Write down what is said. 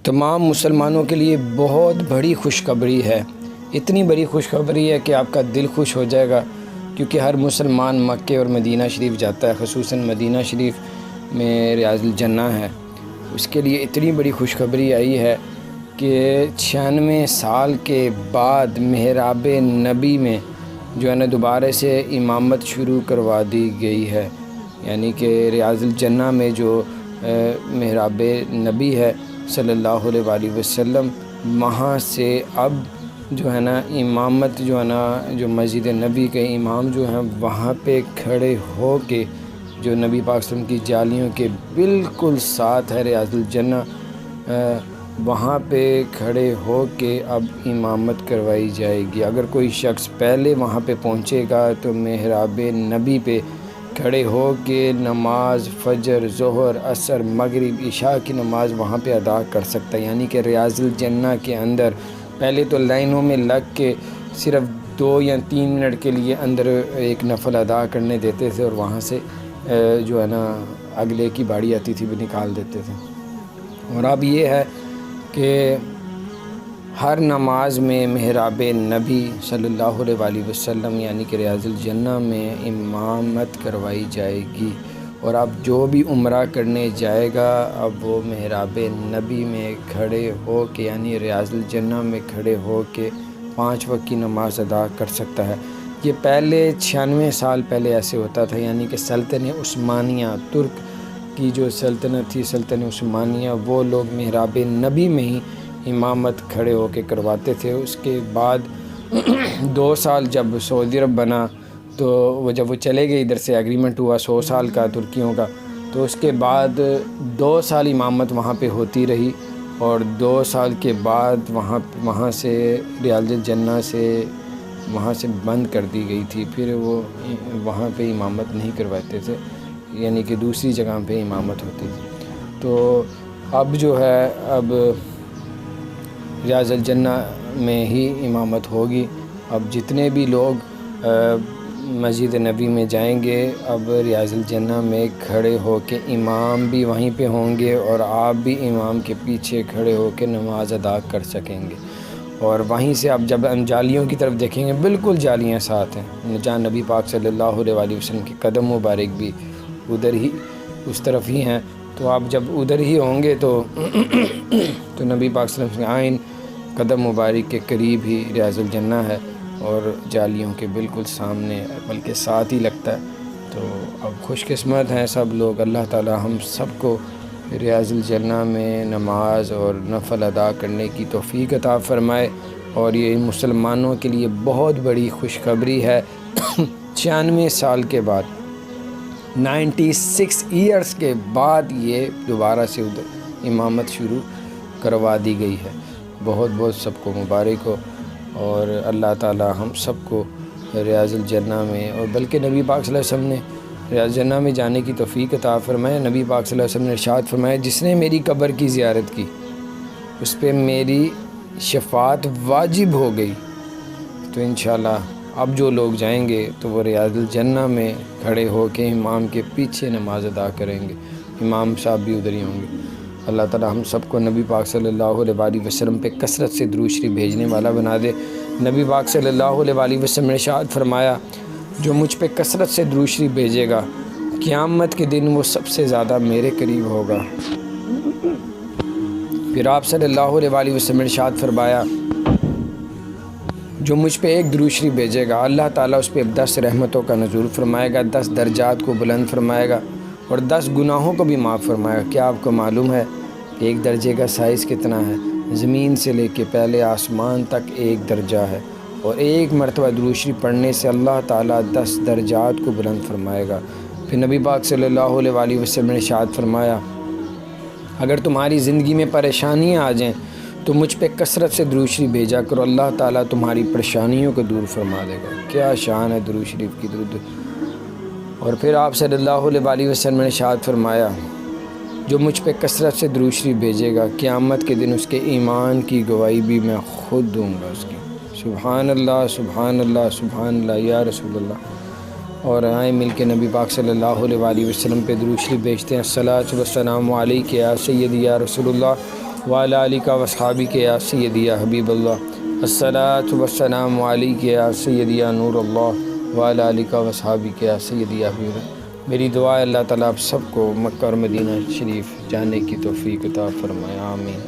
تمام مسلمانوں کے لیے بہت بڑی خوشخبری ہے۔ اتنی بڑی خوشخبری ہے کہ آپ کا دل خوش ہو جائے گا، کیونکہ ہر مسلمان مکہ اور مدینہ شریف جاتا ہے، خصوصاً مدینہ شریف میں ریاض الجنہ ہے۔ اس کے لیے اتنی بڑی خوشخبری آئی ہے کہ 96 سال کے بعد محراب نبی میں جو ہے نا دوبارہ سے امامت شروع کروا دی گئی ہے۔ یعنی کہ ریاض الجنہ میں جو محراب نبی ہے صلی اللہ علیہ وآلہ وسلم، وہاں سے اب جو ہے نا امامت جو ہے نا جو مسجد نبی کے امام جو ہیں وہاں پہ کھڑے ہو کے جو نبی پاک صلی اللہ علیہ وسلم کی جالیوں کے بالکل ساتھ ہے ریاض الجنہ، وہاں پہ کھڑے ہو کے اب امامت کروائی جائے گی۔ اگر کوئی شخص پہلے وہاں پہ پہنچے گا تو محراب نبی پہ کھڑے ہو کے نماز فجر، ظہر، عصر، مغرب، عشاء کی نماز وہاں پہ ادا کر سکتا ہے۔ یعنی کہ ریاض الجنہ کے اندر پہلے تو لائنوں میں لگ کے صرف 2 یا 3 منٹ کے لیے اندر ایک نفل ادا کرنے دیتے تھے، اور وہاں سے جو ہے نا اگلے کی باری آتی تھی بھی نکال دیتے تھے۔ اور اب یہ ہے کہ ہر نماز میں محراب نبی صلی اللہ علیہ وآلہ وسلم یعنی کہ ریاض الجنہ میں امامت کروائی جائے گی۔ اور اب جو بھی عمرہ کرنے جائے گا اب وہ محراب نبی میں کھڑے ہو کے یعنی ریاض الجنہ میں کھڑے ہو کے 5 وقت کی نماز ادا کر سکتا ہے۔ یہ پہلے 96 سال پہلے ایسے ہوتا تھا، یعنی کہ سلطنت عثمانیہ، ترک کی جو سلطنت تھی سلطنت عثمانیہ، وہ لوگ محراب نبی میں ہی امامت کھڑے ہو کے کرواتے تھے۔ اس کے بعد 2 سال جب سعودی عرب بنا تو جب وہ چلے گئے، ادھر سے ایگریمنٹ ہوا 100 سال کا ترکیوں کا، تو اس کے بعد 2 سال امامت وہاں پہ ہوتی رہی، اور 2 سال کے بعد وہاں سے ریاض الجنہ سے وہاں سے بند کر دی گئی تھی۔ پھر وہ وہاں پہ امامت نہیں کرواتے تھے، یعنی کہ دوسری جگہ پہ امامت ہوتی تھی۔ تو اب جو ہے اب ریاض الجنہ میں ہی امامت ہوگی۔ اب جتنے بھی لوگ مسجد نبی میں جائیں گے اب ریاض الجنہ میں کھڑے ہو کے امام بھی وہیں پہ ہوں گے، اور آپ بھی امام کے پیچھے کھڑے ہو کے نماز ادا کر سکیں گے۔ اور وہیں سے اب جب ہم جالیوں کی طرف دیکھیں گے بالکل جالیاں ساتھ ہیں، جہاں نبی پاک صلی اللہ علیہ وآلہ وسلم کے قدم مبارک بھی ادھر ہی اس طرف ہی ہیں۔ تو آپ جب ادھر ہی ہوں گے تو نبی پاک صلی اللہ علیہ وسلم آئین قدم مبارک کے قریب ہی ریاض الجنہ ہے، اور جالیوں کے بالکل سامنے بلکہ ساتھ ہی لگتا ہے۔ تو اب خوش قسمت ہیں سب لوگ، اللہ تعالی ہم سب کو ریاض الجنہ میں نماز اور نفل ادا کرنے کی توفیق عطا فرمائے۔ اور یہ مسلمانوں کے لیے بہت بڑی خوشخبری ہے 96 سال کے بعد، 96 ایئرز کے بعد یہ دوبارہ سے امامت شروع کروا دی گئی ہے۔ بہت بہت سب کو مبارک ہو، اور اللہ تعالی ہم سب کو ریاض الجنہ میں، اور بلکہ نبی پاک صلی اللہ علیہ وسلم نے ریاض الجنہ میں جانے کی توفیق عطا فرمائے۔ نبی پاک صلی اللہ علیہ وسلم نے ارشاد فرمایا، جس نے میری قبر کی زیارت کی اس پہ میری شفاعت واجب ہو گئی۔ تو انشاءاللہ اب جو لوگ جائیں گے تو وہ ریاض الجنہ میں کھڑے ہو کے امام کے پیچھے نماز ادا کریں گے، امام صاحب بھی ادھر ہی ہوں گے۔ اللہ تعالی ہم سب کو نبی پاک صلی اللہ علیہ وآلہ وسلم پہ کثرت سے درود شریف بھیجنے والا بنا دے۔ نبی پاک صلی اللہ علیہ وآلہ وسلم نے ارشاد فرمایا، جو مجھ پہ کثرت سے درود شریف بھیجے گا قیامت کے دن وہ سب سے زیادہ میرے قریب ہوگا۔ پھر آپ صلی اللہ علیہ وآلہ وسلم نے ارشاد فرمایا، جو مجھ پہ ایک درود شریف بھیجے گا اللہ تعالیٰ اس پہ 10 رحمتوں کا نزول فرمائے گا، 10 درجات کو بلند فرمائے گا، اور 10 گناہوں کو بھی معاف فرمائے گا۔ کیا آپ کو معلوم ہے ایک درجے کا سائز کتنا ہے؟ زمین سے لے کے پہلے آسمان تک ایک درجہ ہے، اور ایک مرتبہ درود شریف پڑھنے سے اللہ تعالیٰ 10 درجات کو بلند فرمائے گا۔ پھر نبی پاک صلی اللہ علیہ وآلہ وسلم نے ارشاد فرمایا، اگر تمہاری زندگی میں پریشانیاں آ جائیں تو مجھ پہ کثرت سے درود شریف بھیجا کرو، اللہ تعالیٰ تمہاری پریشانیوں کو دور فرما دے گا۔ کیا شان ہے درود شریف کی! درود۔ اور پھر آپ صلی اللہ علیہ وآلہ وسلم نے ارشاد فرمایا، جو مجھ پہ کثرت سے درود شریف بھیجے گا قیامت کے دن اس کے ایمان کی گواہی بھی میں خود دوں گا اس کی۔ سبحان اللہ، سبحان اللہ، سبحان اللہ، یا رسول اللہ۔ اور آئیں مل کے نبی پاک صلی اللہ علیہ وآلہ وسلم پہ درود شریف بھیجتے ہیں۔ الصلاۃ والسلام علیک یا سیدی یا رسول اللہ، وعلی آلک وصحابک یا سیدی یا حبیب اللہ، الصلاۃ والسلام علیک یا سیدی یا نور اللہ، وعلی آلک وصحابک یا سیدی یا حبیب اللہ۔ میری دعا ہے اللہ تعالیٰ آپ سب کو مکہ اور مدینہ شریف جانے کی توفیق عطا فرمائے، آمین۔